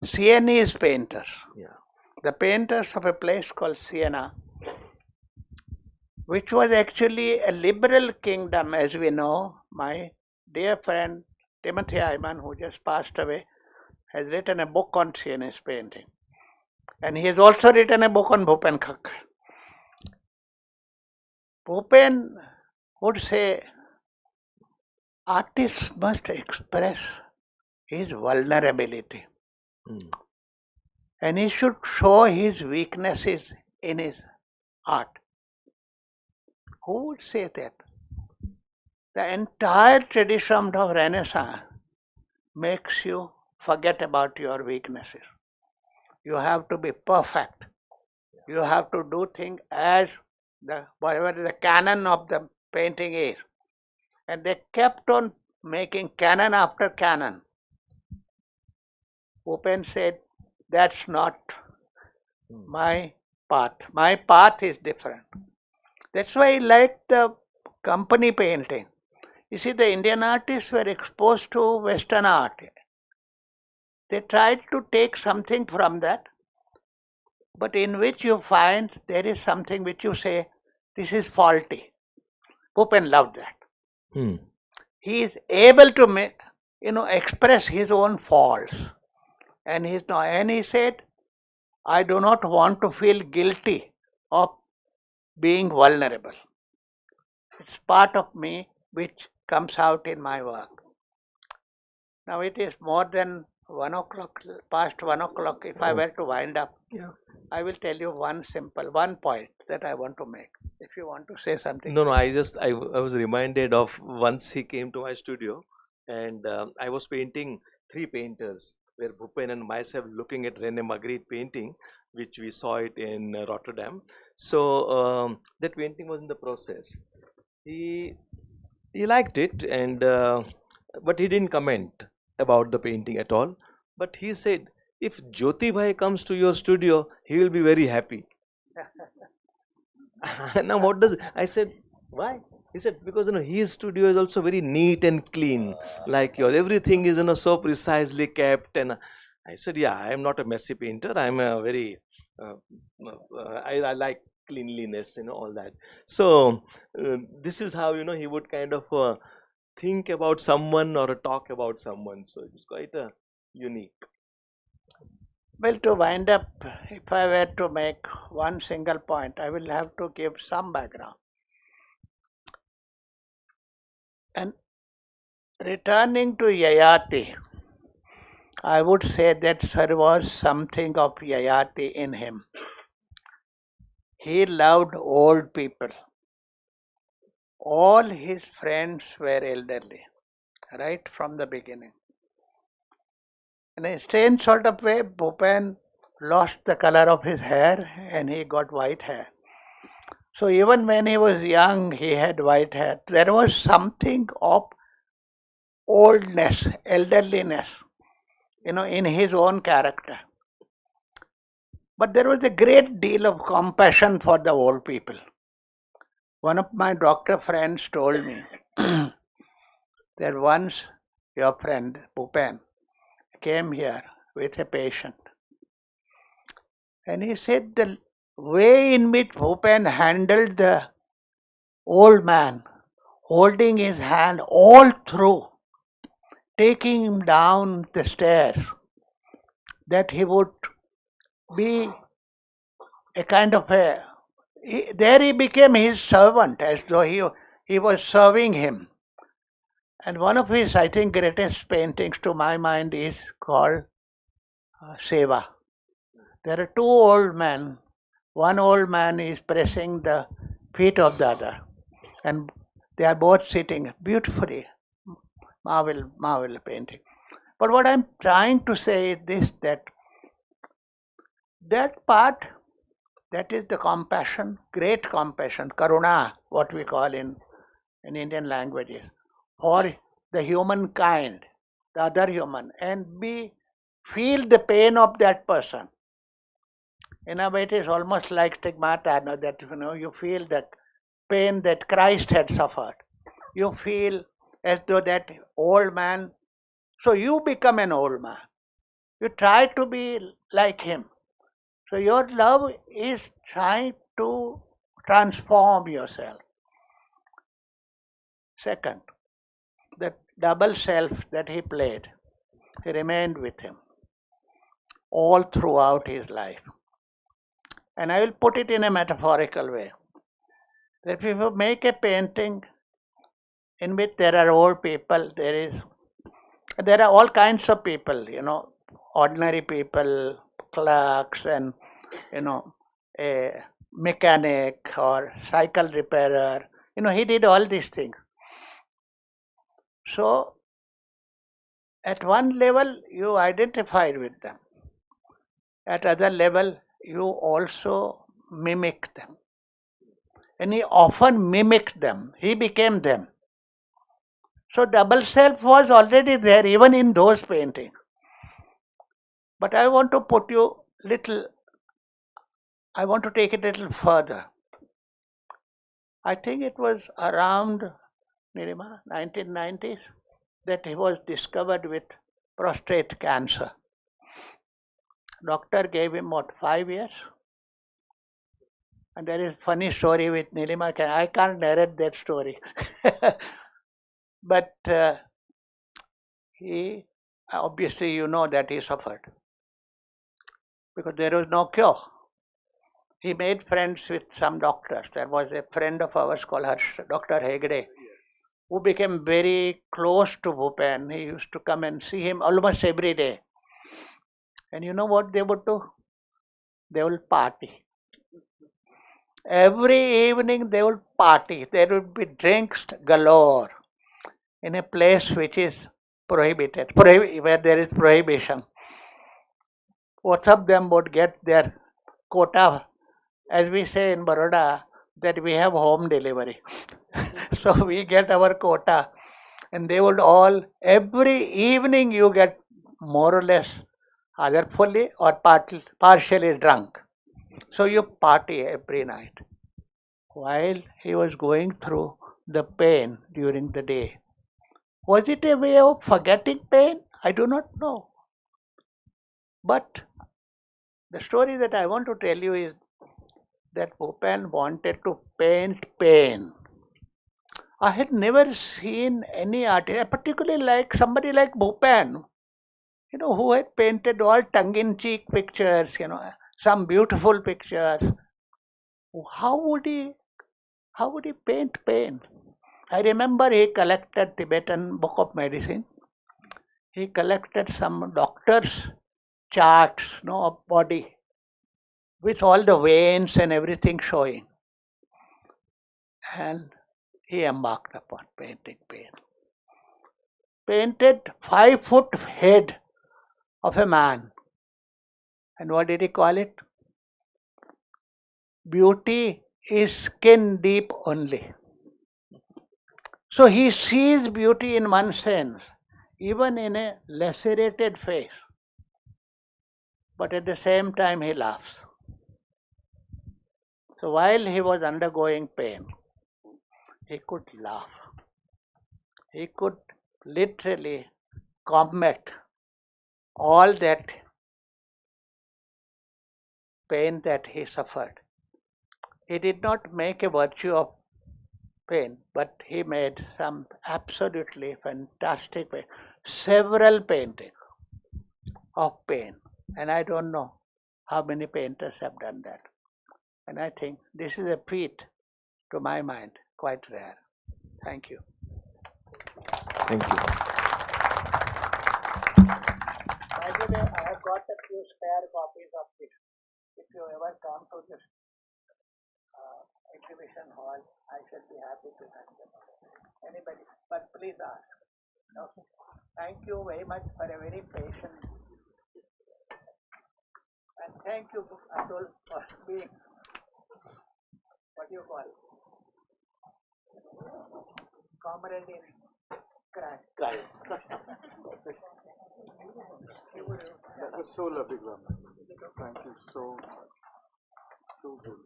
C: Sienese painters.
B: Yeah.
C: The painters of a place called Siena, which was actually a liberal kingdom, as we know. My dear friend Timothy Ayman, who just passed away, has written a book on Sienese painting. And he has also written a book on Bhupen Khakhar. Bhupen would say, artists must express his vulnerability. And he should show his weaknesses in his art. Who would say that? The entire tradition of Renaissance makes you forget about your weaknesses. You have to be perfect. You have to do things as whatever the canon of the painting is. And they kept on making canon after canon. Bhupen said, that's not my path. My path is different. That's why I like the company painting. You see, the Indian artists were exposed to Western art. They tried to take something from that, but in which you find there is something which you say, this is faulty. Bhupen loved that. He is able to express his own faults. And he said, I do not want to feel guilty of being vulnerable. It's part of me which comes out in my work. Now it is more than 1 o'clock, past 1 o'clock. If I were to wind up, I will tell you one point that I want to make. If you want to say something.
B: No, I was reminded of once he came to my studio, and I was painting 3 painters, where Bhupen and myself looking at René Magritte painting, which we saw it in Rotterdam. So that painting was in the process. He liked it, and but he didn't comment about the painting at all. But he said, if Jyoti Bhai comes to your studio, he will be very happy. Now what does I said, why? He said, because his studio is also very neat and clean, like yours. Everything is so precisely kept. And I said, yeah, I am not a messy painter. I'm a very I like cleanliness, all that. So this is how he would kind of think about someone or talk about someone. So it's quite unique.
C: Well, to wind up, if I were to make one single point, I will have to give some background. And returning to Yayati, I would say that there was something of Yayati in him. He loved old people. All his friends were elderly. right from the beginning. In a strange sort of way, Bhupen lost the color of his hair and he got white hair. So even when he was young, he had white hair. There was something of oldness, elderliness, in his own character. But there was a great deal of compassion for the old people. One of my doctor friends told me that once your friend Bhupen came here with a patient, and he said the way in which Bhupen handled the old man, holding his hand all through, taking him down the stairs, that he would be a kind of there he became his servant, as though he was serving him. And one of his, I think, greatest paintings to my mind is called Seva. There are two old men. One old man is pressing the feet of the other, and they are both sitting beautifully. Marvel painting. But what I'm trying to say is this, that part, that is the compassion, great compassion, karuna, what we call in Indian languages, for the humankind, the other human, and feel the pain of that person. In a way, it is almost like stigmata, that you feel the pain that Christ had suffered. You feel as though that old man, so you become an old man. You try to be like him. So your love is trying to transform yourself. Second, that double self that he played, he remained with him all throughout his life. And I will put it in a metaphorical way. That if you make a painting in which there are old people, there are all kinds of people, ordinary people, clerks, and a mechanic or cycle repairer. He did all these things. So at one level you identified with them. At other level you also mimic them. And he often mimicked them. He became them. So double self was already there even in those paintings. But I want to take it a little further. I think it was around 1990s that he was discovered with prostate cancer. Doctor gave him 5 years? And there is a funny story with Nilima. I can't narrate that story. But he, obviously that he suffered. Because there was no cure. He made friends with some doctors. There was a friend of ours called Dr. Hegde, who became very close to Bhupen. He used to come and see him almost every day. And you know what they would do? They would party. Every evening they would party. There would be drinks galore in a place which is prohibited, where there is prohibition. Both of them would get their quota, as we say in Baroda, that we have home delivery. So we get our quota, and they would all, every evening you get more or less either fully or partially drunk. So you party every night. While he was going through the pain during the day. Was it a way of forgetting pain? I do not know. But the story that I want to tell you is that Bhupen wanted to paint pain. I had never seen any artist, particularly like somebody like Bhupen, who had painted all tongue-in-cheek pictures, some beautiful pictures. How would he paint pain? I remember he collected Tibetan Book of Medicine. He collected some doctor's charts, of body, with all the veins and everything showing. And he embarked upon painting pain. painted 5 foot head of a man. And what did he call it? Beauty is skin deep only. So he sees beauty in one sense, even in a lacerated face. But at the same time he laughs. So while he was undergoing pain, he could laugh. He could literally combat all that pain that he suffered. He did not make a virtue of pain, but he made some absolutely fantastic several paintings of pain. And I don't know how many painters have done that. And I think this is a feat, to my mind, quite rare. Thank you.
B: Thank you.
C: By the way, I have got a few spare copies of this. If you ever come to this exhibition hall, I shall be happy to have them. Anybody, but please ask. Okay. Thank you very much for a very patient. And thank you, Atul, for being, what do you call it? Comrade in crime.
D: That was so lovely, Gulammohammed. Thank you so good.